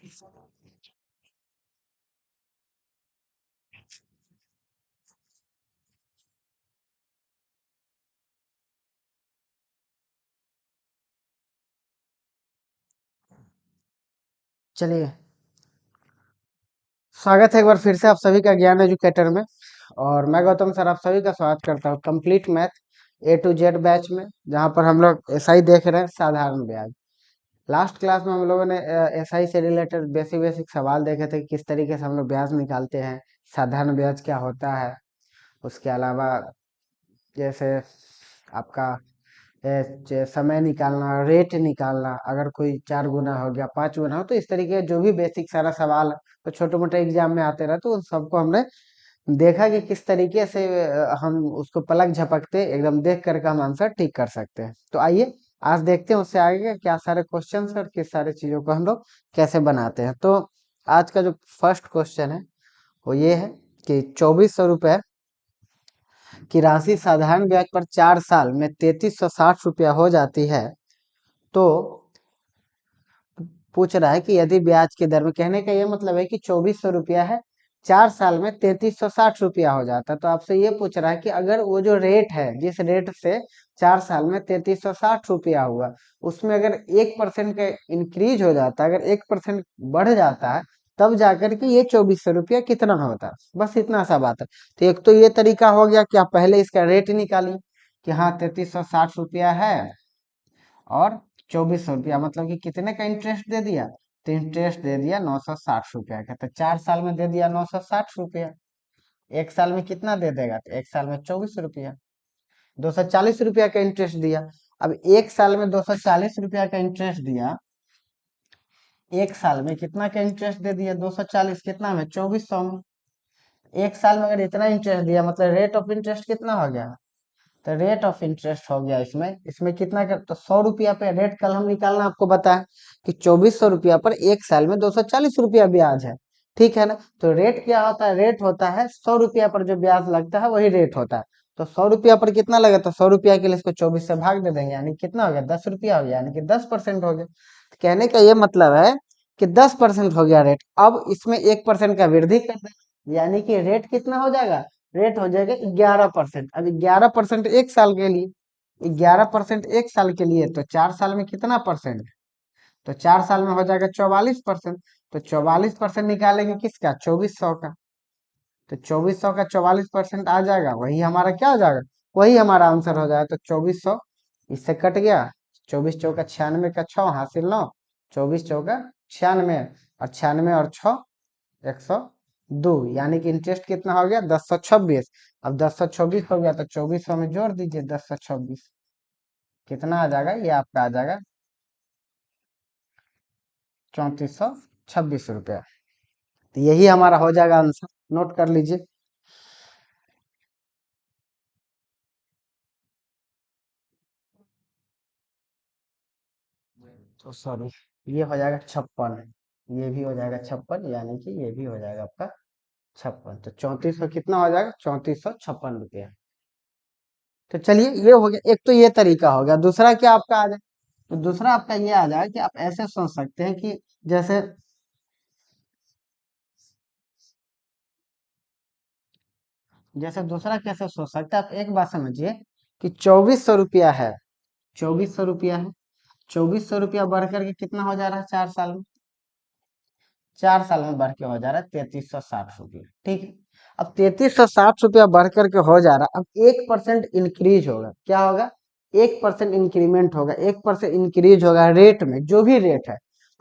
चलिए, स्वागत है एक बार फिर से आप सभी का ज्ञान एजुकेटर में। और मैं गौतम सर आप सभी का स्वागत करता हूँ complete math A to Z batch में, जहाँ पर हम लोग एसआई देख रहे हैं, साधारण ब्याज। लास्ट क्लास में हम लोगों ने एसआई से रिलेटेड बेसिक बेसिक सवाल देखे थे कि किस तरीके से हम लोग ब्याज निकालते हैं, साधारण ब्याज क्या होता है। उसके अलावा जैसे आपका समय निकालना, रेट निकालना, अगर कोई 4 गुना हो गया, 5 गुना हो, तो इस तरीके जो भी बेसिक सारा सवाल तो छोटे मोटे एग्जाम में आते रहे, तो उन सबको हमने देखा कि किस तरीके से हम उसको पलक झपकते एकदम देख करके हम आंसर ठीक कर सकते हैं। तो आइए आज देखते हैं उससे आगे क्या सारे क्वेश्चन और किस सारे चीजों को हम लोग कैसे बनाते हैं। तो आज का जो फर्स्ट क्वेश्चन है वो ये है कि 2400 रुपये की राशि साधारण ब्याज पर 4 साल में 3360 रुपया हो जाती है। तो पूछ रहा है कि यदि ब्याज की दर में, कहने का ये मतलब है कि 2400 रुपया है, 4 साल में 3360 रुपया हो जाता है। तो आपसे ये पूछ रहा है कि अगर वो जो रेट है, जिस रेट से 4 साल में 3360 रुपया हुआ, उसमें अगर 1% का इंक्रीज हो जाता है, अगर 1% बढ़ जाता है, तब जाकर के ये 2400 रुपया कितना होता है। बस इतना सा बात है। तो एक तो ये तरीका हो गया कि आप पहले इसका रेट निकालिए कि हाँ 3360 रुपया है, और 2400 रुपया मतलब कि कितने का इंटरेस्ट दे दिया, तो इंटरेस्ट दे दिया 960 रुपया का। तो 4 साल में दे दिया 960 रुपया। एक साल में कितना दे देगा, तो एक साल में 24 रुपया, 240 रुपया का इंटरेस्ट दिया। अब एक साल में 240 रुपया का इंटरेस्ट दिया, एक साल में कितना का इंटरेस्ट दे दिया, 240 कितना में, 2400 में। एक साल में अगर इतना इंटरेस्ट दिया, मतलब रेट ऑफ इंटरेस्ट कितना हो गया, तो रेट ऑफ इंटरेस्ट हो गया इसमें इसमें कितना कर, तो 100 रुपया पे रेट कल हम निकालना आपको बताया कि 2400 रुपया पर एक साल में 240 रुपया ब्याज है। ठीक है ना। तो रेट क्या होता है, रेट होता है 100 रुपया पर जो ब्याज लगता है वही रेट होता है। तो 100 रुपया पर कितना लगे, तो 100 रुपया के लिए इसको 24 से भाग दे देंगे, यानी कितना हो गया, 10 रुपया हो गया, यानी कि 10% हो गया। तो कहने का ये मतलब है कि 10% हो गया रेट। अब इसमें 1% का वृद्धि कर देंगे, यानी कि रेट कितना हो जाएगा, रेट हो जाएगा 11%। अब 11% एक साल के लिए, 11% एक साल के लिए, तो 4 साल में कितना परसेंट, तो 4 साल में हो जाएगा 44%। तो 44% निकालेंगे किसका, 2400 का। तो 2400 का 44% आ जाएगा, वही हमारा क्या हो जाएगा, वही हमारा आंसर हो जाएगा। तो 2400 इससे कट गया, 24 चौका 96 का 6 हासिल 9, 24 चौका 96, और 96 और 6 102, यानी कि इंटरेस्ट कितना हो गया, 1026। अब 1026 हो गया तो 2400 में जोड़ दीजिए 1026, कितना आ जाएगा, ये आपका आ जाएगा 3426 रुपया। तो यही हमारा हो जाएगा आंसर, नोट कर लीजिए। तो सॉरी, ये हो जाएगा 56, ये भी हो जाएगा 56, यानी कि ये भी हो जाएगा आपका 56। तो 3400 कितना हो जाएगा, 3456 रुपया। तो चलिए ये हो गया, एक तो ये तरीका हो गया। दूसरा क्या आपका आ जाए, तो दूसरा आपका ये आ जाए कि आप ऐसे सोच सकते हैं कि जैसे, दूसरा कैसे सोच सकते हैं, आप एक बात समझिए कि 2400 रुपया है, 2400 रुपया है, 2400 रुपया बढ़ करके कितना हो जा रहा है 4 साल में, 4 साल में बढ़ के हो जा रहा है 3360 रुपया। ठीक है। अब 3360 रुपया बढ़ करके हो जा रहा है, अब 1% इंक्रीज होगा, क्या होगा, 1% इंक्रीमेंट होगा, 1% इंक्रीज होगा रेट में, जो भी रेट है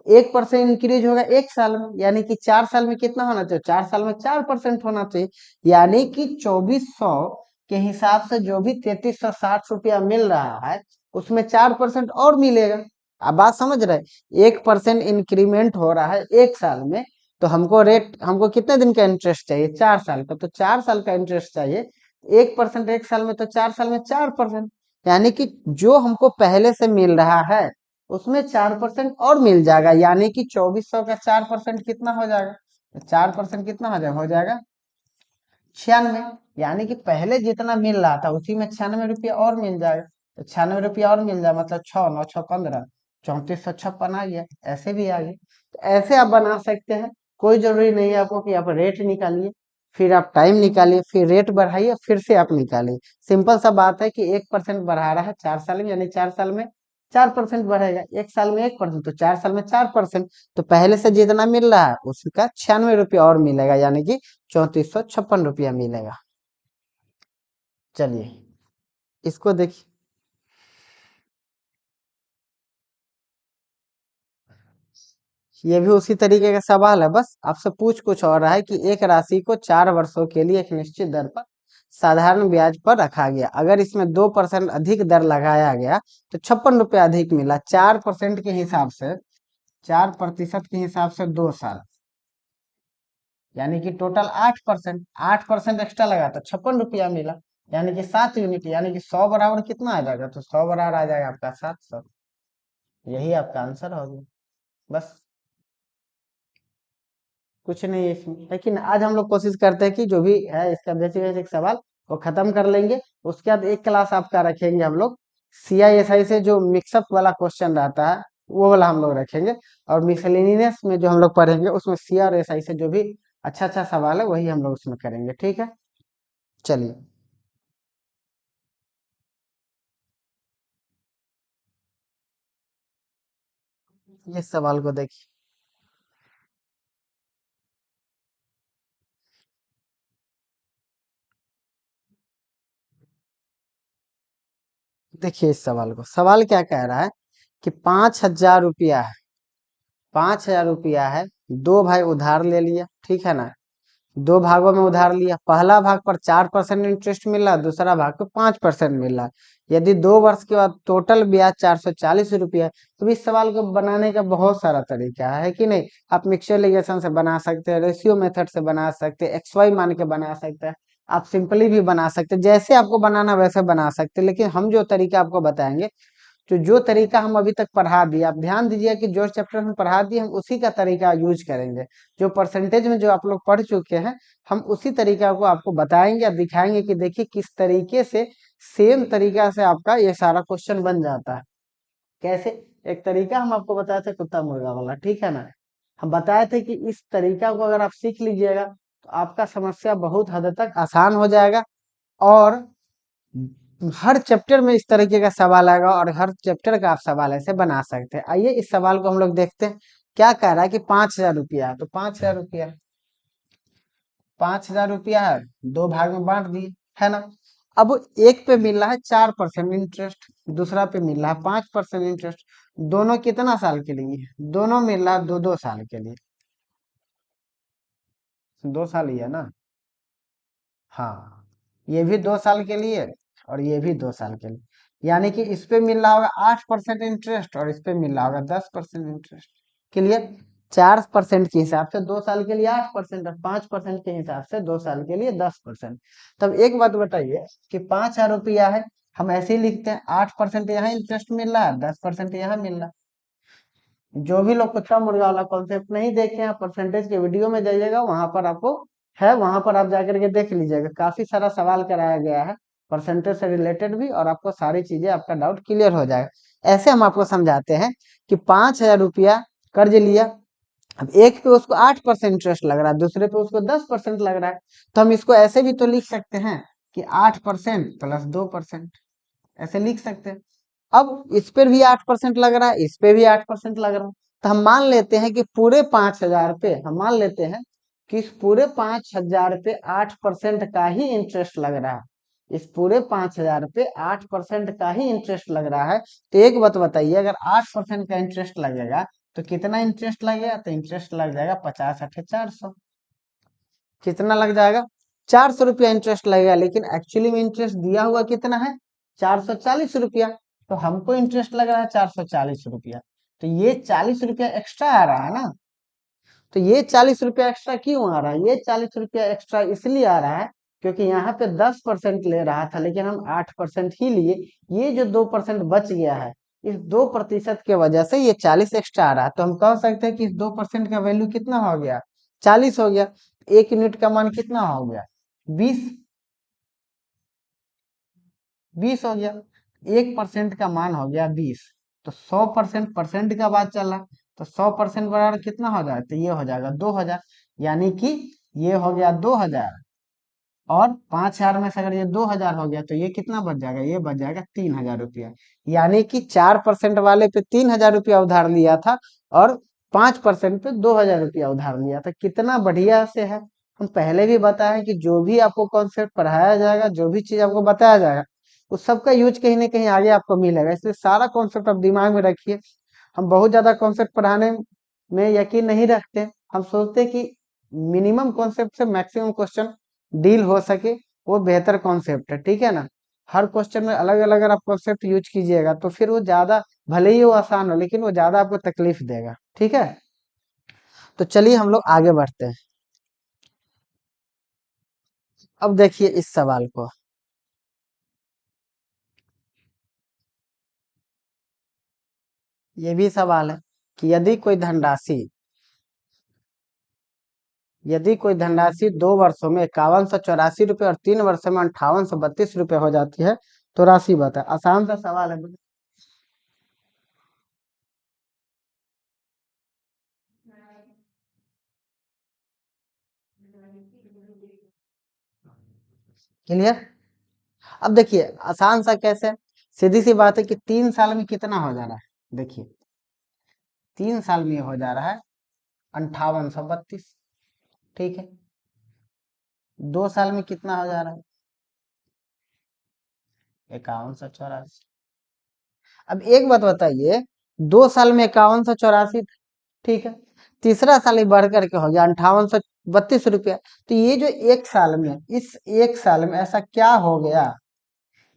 1% इंक्रीज होगा एक साल में, यानी कि 4 साल में कितना होना चाहिए, 4 साल में 4% होना चाहिए, यानी कि 2400 के हिसाब से जो भी 3360 रुपया मिल रहा है, उसमें 4% और मिलेगा। आप बात समझ रहे, 1% इंक्रीमेंट हो रहा है एक साल में, तो हमको कितने दिन का इंटरेस्ट चाहिए, 4 साल का, तो 4 साल का इंटरेस्ट चाहिए। 1% एक साल में, तो 4 साल में 4%, यानी कि जो हमको पहले से मिल रहा है उसमें 4% और मिल जाएगा, यानी कि 2400 का 4% कितना हो जाएगा, तो 4% कितना हो जाएगा 96, यानी कि पहले जितना मिल रहा था उसी में 96 रुपया और मिल जाएगा। तो 96 रुपया और मिल जाए, मतलब 6 9 6 15, 3456 आ गया, ऐसे भी आ गया। तो ऐसे आप बना सकते हैं, कोई जरूरी नहीं है आपको कि आप रेट निकालिए, फिर आप टाइम निकालिए, फिर रेट बढ़ाइए, फिर से आप निकालिए। सिंपल सा बात है कि 1% बढ़ा रहा है 4 साल में, यानी 4 साल में 4% बढ़ेगा। 1 साल में 1%, तो 4 साल में 4%। तो पहले से जितना मिल रहा है उसका 96 रुपया और मिलेगा, यानी कि 3456 रुपया मिलेगा। चलिए इसको देखिए। ये भी उसी तरीके का सवाल है, बस आपसे पूछ कुछ और रहा है कि एक राशि को 4 वर्षों के लिए एक निश्चित दर पर साधारण ब्याज पर रखा गया, अगर इसमें 2% अधिक दर लगाया गया तो 56 रुपया अधिक मिला। 4% के हिसाब से, 4% के हिसाब से 2 साल, यानी कि टोटल 8%, 8% एक्स्ट्रा लगा तो 56 रुपया मिला, यानी कि 7 यूनिट, यानी कि 100 बराबर कितना आ जाएगा, तो 100 बराबर आ जाएगा आपका 700। यही आपका आंसर होगा, बस कुछ नहीं है इसमें। लेकिन आज हम लोग कोशिश करते हैं कि जो भी है इसका बेसिक बेसिक सवाल वो खत्म कर लेंगे। उसके बाद एक क्लास आपका रखेंगे हम लोग CISI से, जो मिक्सअप वाला क्वेश्चन रहता है वो वाला हम लोग रखेंगे। और मिसलेनियस में जो हम लोग पढ़ेंगे उसमें C और SI से जो भी अच्छा अच्छा सवाल है वही हम लोग उसमें करेंगे, ठीक है। चलिए इस सवाल को देखिए। देखिए इस सवाल को, सवाल क्या कह रहा है कि 5,000 रुपया है, 5,000 रुपया है, दो भाई उधार ले लिया, ठीक है ना। दो भागों में उधार लिया, पहला भाग पर 4% इंटरेस्ट मिल रहा, दूसरा भाग पर 5% मिल रहा। यदि 2 वर्ष के बाद टोटल ब्याज 440 रुपया है, तो इस सवाल को बनाने का बहुत सारा तरीका है कि नहीं। आप मिक्सचराइजेशन से बना सकते हैं, रेशियो मेथड से बना सकते हैं, XY मान के बना सकते हैं, आप सिंपली भी बना सकते हैं, जैसे आपको बनाना वैसे बना सकते हैं। लेकिन हम जो तरीका आपको बताएंगे, तो जो तरीका हम अभी तक पढ़ा दिए, आप ध्यान दीजिए कि जो चैप्टर हम पढ़ा दिए हम उसी का तरीका यूज करेंगे। जो परसेंटेज में जो आप लोग पढ़ चुके हैं, हम उसी तरीका को आपको बताएंगे और दिखाएंगे कि देखिए किस तरीके से सेम तरीका से आपका ये सारा क्वेश्चन बन जाता है। कैसे? एक तरीका हम आपको बताए थे कुत्ता मुर्गा वाला, ठीक है ना। हम बताए थे कि इस तरीका को अगर आप सीख लीजिएगा तो आपका समस्या बहुत हद तक आसान हो जाएगा। और हर चैप्टर में इस तरीके का सवाल आएगा और हर चैप्टर का आप सवाल ऐसे बना सकते हैं। आइए इस सवाल को हम लोग देखते हैं। क्या कह रहा है कि 5,000 रुपया है, तो 5,000 रुपया, 5,000 रुपया है, दो भाग में बांट दिए, है ना। अब एक पे मिल रहा है 4% इंटरेस्ट, दूसरा पे मिल रहा है 5% इंटरेस्ट। दोनों कितना साल के लिए? दोनों मिल रहा है 2-2 साल के लिए, 2 साल ही है ना। हाँ, ये भी 2 साल के लिए और ये भी 2 साल के लिए, यानी कि इस पे मिल रहा होगा 8% इंटरेस्ट और इस पे मिल रहा होगा 10% इंटरेस्ट। क्लियर? 4% के हिसाब से 2 साल के लिए 8% और 5% के हिसाब से 2 साल के लिए 10%। तब एक बात बताइए कि 5,000 रुपया है, हम ऐसे ही लिखते हैं, 8% यहाँ इंटरेस्ट मिल रहा है, 10% यहाँ मिल रहा है। जो भी लोग कुत्ता मुर्गा वाला कॉन्सेप्ट नहीं देखे हैं, परसेंटेज के वीडियो में जाइएगा, वहां पर आपको है, वहां पर आप जाकर के देख लीजिएगा, काफी सारा सवाल कराया गया है परसेंटेज से रिलेटेड भी, और आपको सारी चीजें, आपका डाउट क्लियर हो जाएगा। ऐसे हम आपको समझाते हैं कि 5,000 रुपया कर्ज लिया। अब एक पे उसको 8% इंटरेस्ट लग रहा है, दूसरे पे उसको 10% लग रहा है, तो हम इसको ऐसे भी तो लिख सकते हैं कि 8% प्लस 2%, ऐसे लिख सकते हैं। अब इस पर भी 8% लग रहा है, इस पे भी 8% लग रहा है, तो हम मान लेते हैं कि पूरे 5,000 पे, हम मान लेते हैं कि इस पूरे 5,000 पे 8% का ही इंटरेस्ट लग रहा है। इस पूरे 5,000 पे 8% का ही इंटरेस्ट लग रहा है। तो एक बात बताइए, अगर 8% का इंटरेस्ट लगेगा तो कितना इंटरेस्ट लगेगा? तो इंटरेस्ट लग जाएगा 50 × 8 = 400। कितना लग जाएगा? 400 रुपया इंटरेस्ट लगेगा, लेकिन एक्चुअली में इंटरेस्ट दिया हुआ कितना है? 440 रुपया। तो हमको इंटरेस्ट लग रहा है 440 रुपया, तो ये 40 रुपया एक्स्ट्रा आ रहा है ना। तो ये 40 रुपया एक्स्ट्रा क्यों आ रहा है? ये 40 रुपया एक्स्ट्रा इसलिए आ रहा है क्योंकि यहाँ पे 10% ले रहा था, लेकिन हम 8% ही लिए। ये जो 2% बच गया है, इस 2% के वजह से ये 40 एक्स्ट्रा आ रहा है। तो हम कह सकते हैं कि इस 2% का वैल्यू कितना हो गया? 40 हो गया। एक यूनिट का मान कितना हो गया? 20, 20 हो गया। 1% का मान हो गया 20। तो 100% परसेंट का बात चल रहा है, तो 100% बराबर कितना हो जाएगा, तो ये हो जाएगा 2000, यानी कि ये हो गया 2000, और 5000 में से अगर ये 2000 हो गया तो ये कितना बच जाएगा, ये बच जाएगा 3000 रुपया। यानी कि 4% वाले पे 3000 रुपया उधार लिया था, और 5% पे 2000 रुपया उधार लिया था। कितना बढ़िया से है। हम पहले भी बताएं कि जो भी आपको कॉन्सेप्ट पढ़ाया जाएगा, जो भी चीज आपको बताया जाएगा, उस सबका यूज कहीं ना कहीं आगे आपको मिलेगा, इसलिए सारा कॉन्सेप्ट आप दिमाग में रखिए। हम बहुत ज्यादा कॉन्सेप्ट पढ़ाने में यकीन नहीं रखते, हम सोचते हैं कि मिनिमम कॉन्सेप्ट से मैक्सिमम क्वेश्चन डील हो सके, वो बेहतर कॉन्सेप्ट है, ठीक है ना। हर क्वेश्चन में अलग अलग अगर आप कॉन्सेप्ट यूज कीजिएगा तो फिर वो ज्यादा, भले ही वो आसान हो लेकिन वो ज्यादा आपको तकलीफ देगा, ठीक है। तो चलिए हम लोग आगे बढ़ते हैं। अब देखिए इस सवाल को, ये भी सवाल है कि यदि कोई धनराशि 2 वर्षों में 5184 रुपये और 3 वर्षों में 5832 रुपये हो जाती है, तो राशि बता। आसान सा सवाल है। क्लियर। अब देखिए आसान सा कैसे, सीधी सी बात है कि 3 साल में कितना हो जा रहा है, देखिए 3 साल में ये हो जा रहा है 5832, ठीक है। 2 साल में कितना हो जा रहा है, 5184। अब एक बात बताइए, 2 साल में 5184, ठीक है। तीसरा साल ही बढ़ करके हो गया 5832 रुपया। तो ये जो एक साल में, इस एक साल में ऐसा क्या हो गया,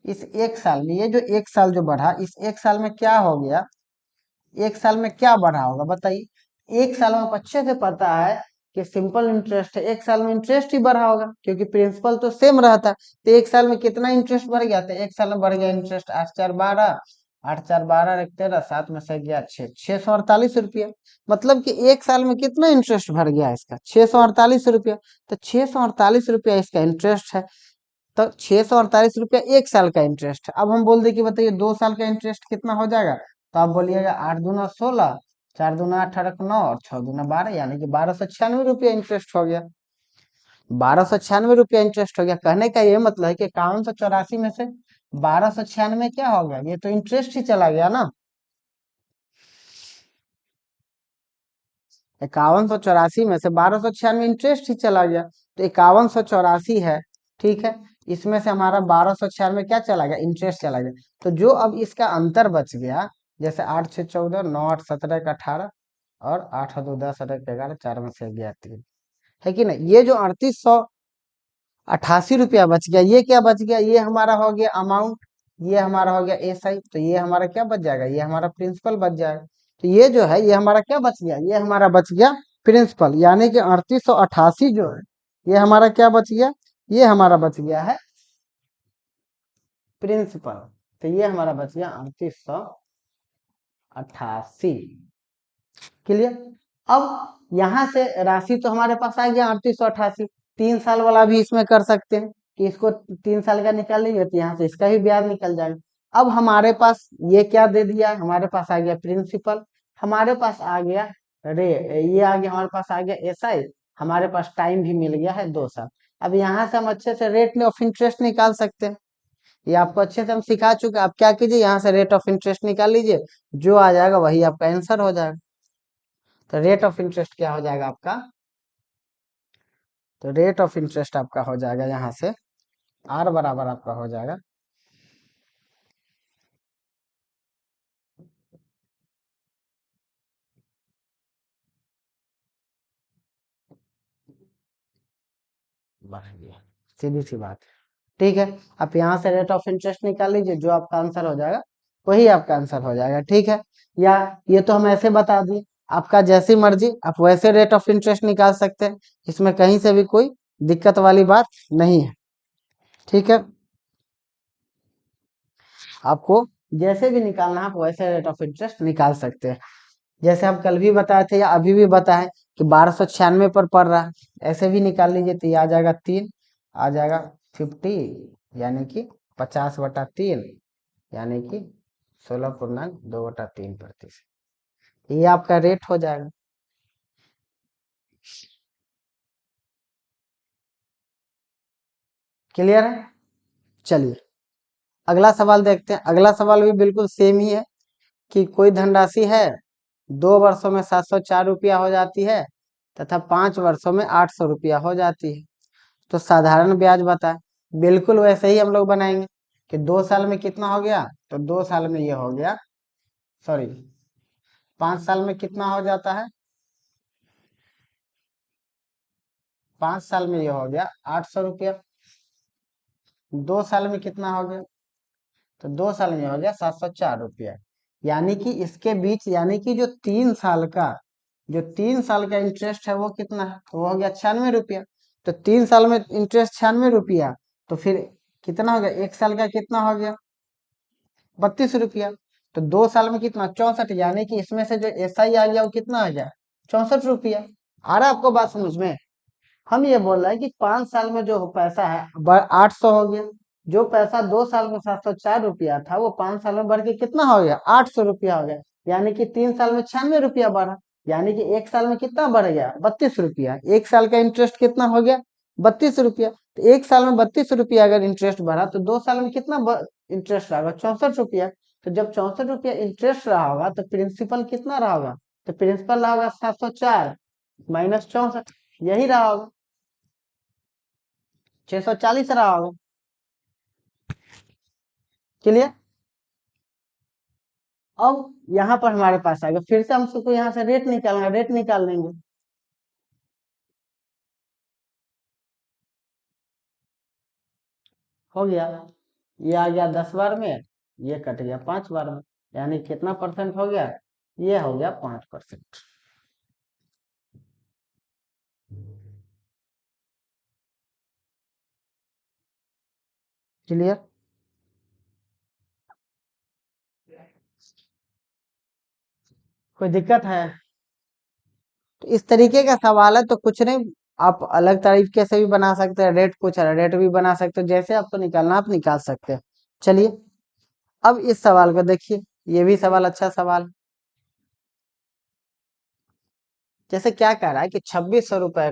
इस एक साल में, ये जो एक साल जो बढ़ा, इस एक साल में क्या हो गया, एक साल में क्या बढ़ा होगा बताइए। एक साल में आपको अच्छे से पता है कि सिंपल इंटरेस्ट है, एक साल में इंटरेस्ट ही बढ़ा होगा, क्योंकि प्रिंसिपल तो सेम रहता है। तो एक साल में कितना इंटरेस्ट बढ़ गया, तो एक साल में बढ़ गया इंटरेस्ट 8 4 12, 8 4 12 13, 7 में से गया 648 रुपया। मतलब कि एक साल में कितना इंटरेस्ट भर गया इसका, 648 रुपया। तो 648 रुपया इसका इंटरेस्ट है। तो 648 रुपया एक साल का इंटरेस्ट है। अब हम बोल दे कि बताइए 2 साल का इंटरेस्ट कितना हो जाएगा, तो आप बोलिएगा 8 दूना 16, 4 दूना 18 9, और 6 दूना 12, यानी कि 1296 रुपया इंटरेस्ट हो गया। 1296 रुपया इंटरेस्ट हो गया। कहने का ये मतलब है कि 5184 में से 1296 क्या हो गया, ये तो इंटरेस्ट ही चला गया ना। 5184 में से 1296 इंटरेस्ट ही चला गया, तो 5184 है, ठीक है। इसमें से हमारा 1296 क्या चला गया, इंटरेस्ट चला गया। तो जो अब इसका अंतर बच गया, जैसे 8 6 14, 9 8 17 का 18, और 8 2 10 8 11, 4 में से गया 3, है कि नहीं। ये जो 3888 रुपया बच गया, ये क्या बच गया, ये हमारा हो गया अमाउंट, ये हमारा हो गया एसआई। तो ये हमारा क्या बच जाएगा, ये हमारा प्रिंसिपल बच जाएगा। तो ये जो है ये हमारा क्या बच गया, ये हमारा बच गया प्रिंसिपल, यानी कि 3888 जो है ये हमारा क्या बच गया, ये हमारा बच गया है प्रिंसिपल। तो ये हमारा बच गया 3888। क्लियर। अब यहां से राशि तो हमारे पास आ गया 3888। 3 साल वाला भी इसमें कर सकते हैं कि इसको 3 साल का निकाल लेंगे तो यहाँ से इसका भी ब्याज निकल जाएगा। अब हमारे पास ये क्या दे दिया, हमारे पास आ गया प्रिंसिपल, हमारे पास आ गया रे ये आ गया, हमारे पास आ गया एसआई, हमारे पास टाइम भी मिल गया है 2 साल। अब यहाँ से हम अच्छे से रेट ऑफ इंटरेस्ट निकाल सकते हैं। ये आपको अच्छे से हम सिखा चुके हैं। आप क्या कीजिए, यहाँ से रेट ऑफ इंटरेस्ट निकाल लीजिए, जो आ जाएगा वही आपका आंसर हो जाएगा। तो रेट ऑफ इंटरेस्ट क्या हो जाएगा आपका, तो रेट ऑफ इंटरेस्ट आपका हो जाएगा यहाँ से आर बराबर आपका हो जाएगा, सीधी सी बात, ठीक है। आप यहाँ से रेट ऑफ इंटरेस्ट निकाल लीजिए, जो आपका आंसर हो जाएगा वही आपका आंसर हो जाएगा, ठीक है। या ये तो हम ऐसे बता दिए, आपका जैसी मर्जी आप वैसे रेट ऑफ इंटरेस्ट निकाल सकते हैं, इसमें कहीं से भी कोई दिक्कत वाली बात नहीं है, ठीक है। आपको जैसे भी निकालना है आप वैसे रेट ऑफ इंटरेस्ट निकाल सकते हैं। जैसे हम कल भी बताए थे या अभी भी बताए कि 1296 पर पड़ रहा है, ऐसे भी निकाल लीजिए तो ये आ जाएगा 3, आ जाएगा 50, यानी कि 50/3, यानी कि 16.2/3%। ये आपका रेट हो जाएगा। क्लियर है? चलिए अगला सवाल देखते हैं। अगला सवाल भी बिल्कुल सेम ही है कि कोई धनराशि है 2 वर्षों में 704 रुपया हो जाती है तथा 5 वर्षों में 800 रुपया हो जाती है, तो साधारण ब्याज बताए। बिल्कुल वैसे ही हम लोग बनाएंगे कि 2 साल में कितना हो गया, तो 2 साल में ये हो गया, सॉरी 5 साल में कितना हो जाता है, 5 साल में ये हो गया 800 रुपया। 2 साल में कितना हो गया, तो 2 साल में हो गया 704 रुपया। यानी कि इसके बीच, यानी कि जो 3 साल का इंटरेस्ट है वो कितना है, तो वो हो गया 96 रुपया। तो 3 साल में इंटरेस्ट 96 रुपया, तो फिर कितना हो गया, 1 साल का कितना हो गया 32 रुपया। तो 2 साल में कितना 64, यानी कि इसमें से जो SI आ गया वो कितना आ गया 64 रुपया। आ रहा है आपको बात समझ में? हम ये बोल रहे हैं कि 5 साल में जो पैसा है 800 हो गया, जो पैसा 2 साल में 704 रुपया था वो 5 साल में बढ़ के कितना हो गया 800 रुपया हो गया। यानी कि 3 साल में 96 रुपया बढ़ा, यानी कि 1 साल में कितना बढ़ गया 32 रुपया। 1 साल का इंटरेस्ट कितना हो गया 32 रुपया। तो 1 साल में 32 रुपया अगर इंटरेस्ट बढ़ा तो 2 साल में कितना इंटरेस्ट रहेगा 64 रुपया। तो जब 64 रुपया इंटरेस्ट रहा होगा तो प्रिंसिपल कितना रहा होगा, तो प्रिंसिपल रहा होगा 704 माइनस 64, यही रहा होगा 640 रहा होगा। क्लियर? अब यहाँ पर हमारे पास आएगा, फिर से हम सबको यहाँ से रेट निकालना, रेट निकाल लेंगे। हो गया, ये आ गया 10 बार में, ये कट गया 5 बार में, यानी कितना परसेंट हो गया, ये हो गया 5%। क्लियर? कोई दिक्कत है? तो इस तरीके का सवाल है तो कुछ नहीं, आप अलग तरीके से भी बना सकते हैं, रेट पूछ रहा है रेट भी बना सकते हो, जैसे आपको निकालना आप निकाल सकते हैं। चलिए अब इस सवाल को देखिए, ये भी सवाल अच्छा सवाल। जैसे क्या कह रहा है कि 2600 रुपए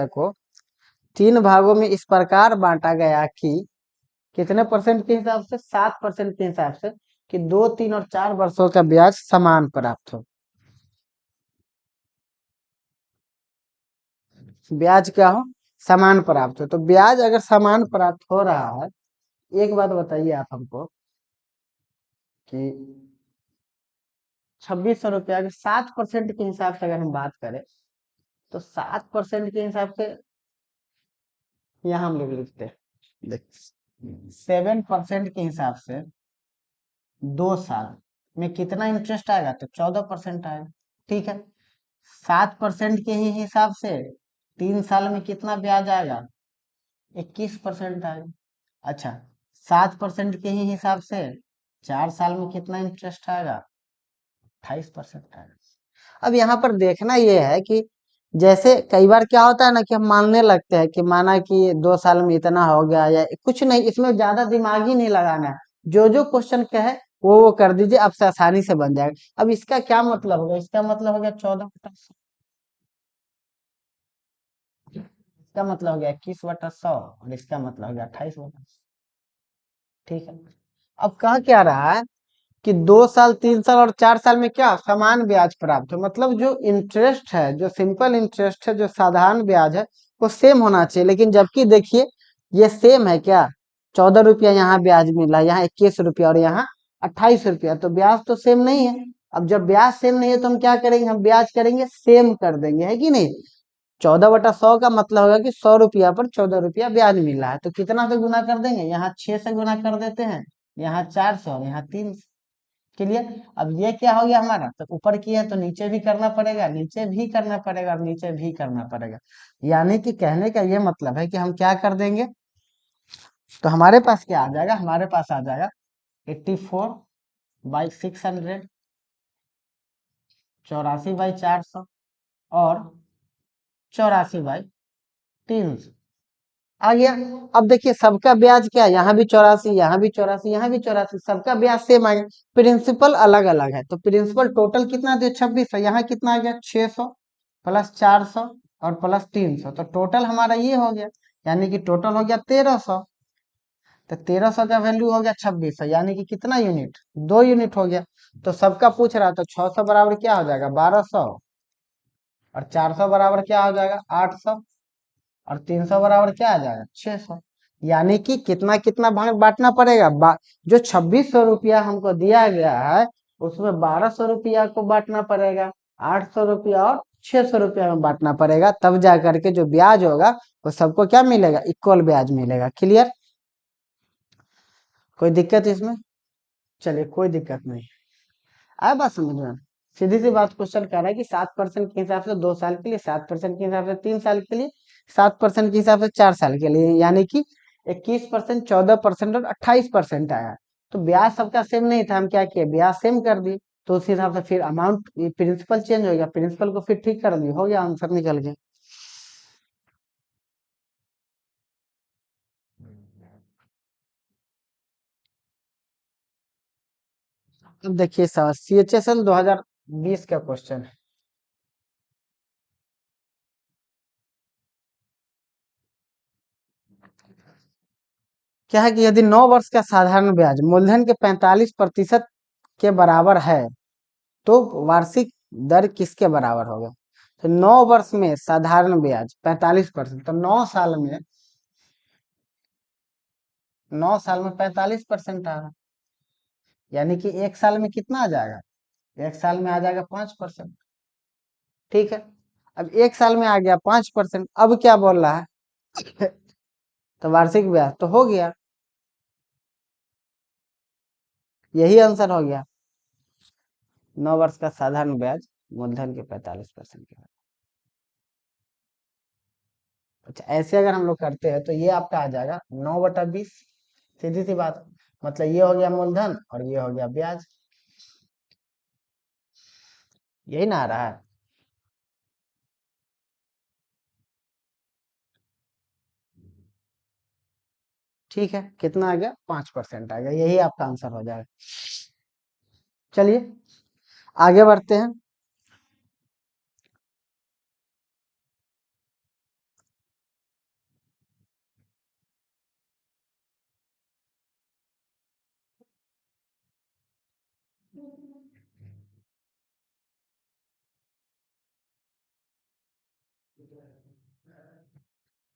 को 3 भागों में इस प्रकार बांटा गया कि कितने परसेंट के हिसाब से, 7% के हिसाब से, कि 2, 3 और 4 वर्षों का ब्याज समान प्राप्त हो। ब्याज क्या हो, समान प्राप्त हो। तो ब्याज अगर समान प्राप्त हो रहा है, एक बात बताइए आप हमको कि 2600 रुपया के 7% के हिसाब से अगर हम बात करें, तो 7% के हिसाब से यहाँ हम लोग लिखते हैं, देख 7% के हिसाब से 2 साल में कितना इंटरेस्ट आएगा, तो 14% आएगा। ठीक है, 7% के ही हिसाब से 3 साल में कितना ब्याज आएगा, 21% आएगा। अच्छा, 7% के ही हिसाब से 4 साल में कितना इंटरेस्ट आएगा, 28% आएगा। अब यहाँ पर देखना यह है कि जैसे कई बार क्या होता है ना कि हम मानने लगते हैं कि माना कि 2 साल में इतना हो गया, या कुछ नहीं, इसमें ज्यादा दिमाग ही नहीं लगाना है, जो जो क्वेश्चन कहे वो कर दीजिए, आपसे आसानी से बन जाएगा। अब इसका क्या मतलब होगा, इसका मतलब हो गया 14/100, इसका मतलब हो गया 21/100, और इसका मतलब हो गया 28/100। ठीक है, अब कहा क्या रहा है कि 2 साल, 3 साल और 4 साल में क्या समान ब्याज प्राप्त हो, मतलब जो इंटरेस्ट है, जो सिंपल इंटरेस्ट है, जो साधारण ब्याज है, वो सेम होना चाहिए। लेकिन जबकि देखिए ये सेम है क्या, 14 रुपया यहाँ ब्याज मिला, यहाँ 21 रुपया और यहाँ 28 रुपया, तो ब्याज तो सेम नहीं है। अब जब ब्याज सेम नहीं है तो हम क्या करेंगे, हम ब्याज करेंगे सेम कर देंगे, है कि नहीं। 14/100 का मतलब होगा कि 100 रुपया पर 14 रुपया ब्याज मिल रहा है, तो कितना से गुना कर देंगे, यहाँ 6 से गुना कर देते हैं, यहाँ 400 और यहाँ 3। क्लियर? अब ये क्या हो गया हमारा, तो ऊपर किया है तो नीचे भी करना पड़ेगा, नीचे भी करना पड़ेगा और नीचे भी करना पड़ेगा। यानी कि कहने का ये मतलब है कि हम क्या कर देंगे, तो हमारे पास क्या आ जाएगा, हमारे पास आ जाएगा 84/600, 84/400 और 84/300। आ गया। अब देखिए सबका ब्याज क्या है, यहाँ भी 84, यहाँ भी 84, यहाँ भी 84, सबका ब्याज सेम आ गया। प्रिंसिपल अलग अलग है, तो प्रिंसिपल टोटल कितना दिया, 2600, यहाँ कितना आ गया 600 प्लस 400 और प्लस 300, तो टोटल हमारा ये हो गया, यानी कि टोटल हो गया 1300। तो 1300 का वैल्यू हो गया 2600, यानी कि कितना यूनिट, 2 यूनिट हो गया। तो सबका पूछ रहा, तो 600 बराबर क्या हो जाएगा 1200, और 400 बराबर क्या हो जाएगा 800, और 300 बराबर क्या आ जाएगा 600। यानी कि कितना कितना भाग बांटना पड़ेगा, जो 2600 रुपया हमको दिया गया है उसमें 1200 रुपया को बांटना पड़ेगा, 800 रुपया और 600 रुपया में बांटना पड़ेगा, तब जा करके जो ब्याज होगा वो सबको क्या मिलेगा, इक्वल ब्याज मिलेगा। क्लियर, कोई दिक्कत इसमें? चलिए कोई दिक्कत नहीं, आया बात समझ में? सीधी सी बात, क्वेश्चन कह रहा है कि 7% के हिसाब से 2 साल के लिए, 7% के हिसाब से 3 साल के लिए, 7% के हिसाब से 4 साल के लिए, यानी कि 21%, 14% और 28% आया। तो ब्याज सबका सेम नहीं था, हम क्या किए, ब्याज सेम कर दिए, तो उस हिसाब से फिर अमाउंट प्रिंसिपल चेंज हो गया, प्रिंसिपल को फिर ठीक कर दिए, हो गया, आंसर निकल गया। अब देखिए सर, CHSL 2020 का क्वेश्चन है। क्या है कि यदि 9 वर्ष का साधारण ब्याज मूलधन के 45% के बराबर है तो वार्षिक दर किसके बराबर होगा? तो 9 वर्ष में साधारण ब्याज 45%, तो 9 साल में, 9 साल में 45% आ रहा, यानी कि 1 साल में कितना आ जाएगा, 1 साल में आ जाएगा 5%। ठीक है, अब 1 साल में आ गया 5%, अब क्या बोल रहा है तो वार्षिक ब्याज तो हो गया, यही आंसर हो गया, 9 वर्ष का साधारण ब्याज मूलधन के 45% के। अच्छा, ऐसे अगर हम लोग करते हैं तो ये आपका आ जाएगा 9/20, सीधी सी बात, मतलब ये हो गया मूलधन और ये हो गया ब्याज, यही ना आ रहा है। ठीक है, कितना आ गया 5% आ गया, यही आपका आंसर हो जाएगा। चलिए आगे बढ़ते हैं।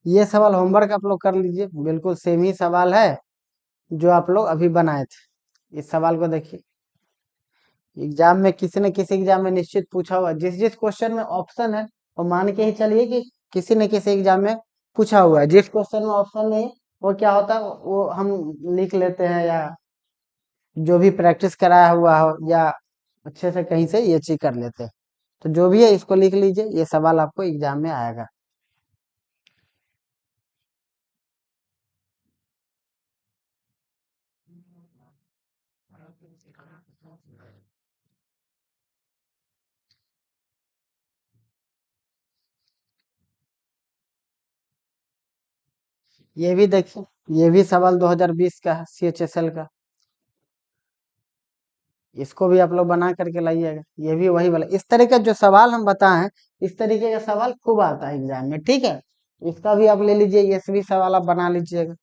ये सवाल होमवर्क आप लोग कर लीजिए, बिल्कुल सेम ही सवाल है जो आप लोग अभी बनाए थे। इस सवाल को देखिए, एग्जाम में किसी न किसी एग्जाम में निश्चित पूछा हुआ है, जिस जिस क्वेश्चन में ऑप्शन है वो मान के ही चलिए कि किसी न किसी एग्जाम में पूछा हुआ है, जिस क्वेश्चन में ऑप्शन नहीं है वो क्या होता है, वो हम लिख लेते हैं, या जो भी प्रैक्टिस कराया हुआ हो या अच्छे से कहीं से ये चीज कर लेते हैं। तो जो भी है इसको लिख लीजिए, ये सवाल आपको एग्जाम में आएगा। ये भी देखिए, ये भी सवाल 2020 का है, CHSL का, इसको भी आप लोग बना करके लाइएगा, ये भी वही वाला, इस तरह का जो सवाल हम बताएं, इस तरीके का सवाल खूब आता है एग्जाम में। ठीक है, इसका भी आप ले लीजिए, ये सभी सवाल आप बना लीजिएगा।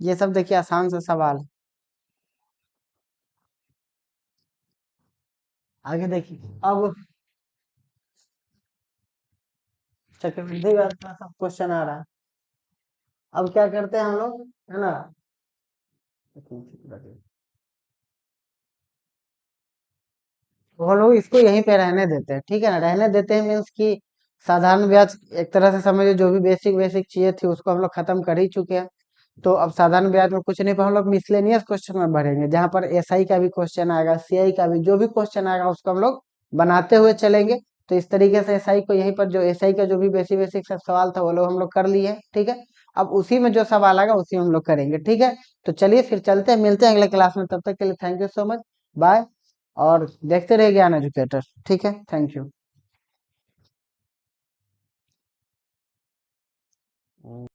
ये सब देखिए आसान से सवाल है। आगे देखिए, अब चक्रवृद्धि व्याज का सब क्वेश्चन आ रहा है। अब क्या करते हैं हम लोग, है ना, तो हम लोग इसको यहीं पे रहने देते हैं, ठीक है ना, रहने देते हैं मीन्स कि साधारण ब्याज एक तरह से समझिए, जो भी बेसिक बेसिक चीजें थी उसको हम लोग खत्म कर ही चुके हैं। तो अब साधारण ब्याज में कुछ नहीं, पर हम लोग मिसलेनियस क्वेश्चन में बढ़ेंगे, जहां पर SI का भी क्वेश्चन आएगा, CI का भी, जो भी क्वेश्चन आएगा उसको हम लोग बनाते हुए चलेंगे। तो इस तरीके से SI को यहीं पर, जो SI का जो भी बेसिक बेसिक सब सवाल था वो लोग हम लोग कर लिए हैं। ठीक है, अब उसी में जो सवाल आएगा उसी में हम लोग करेंगे। ठीक है, तो चलिए फिर चलते हैं, मिलते हैं अगले क्लास में, तब तक के लिए thank you so much, bye. और देखते रहिए ज्ञान एजुकेटर। ठीक है, थैंक यू। हम्म।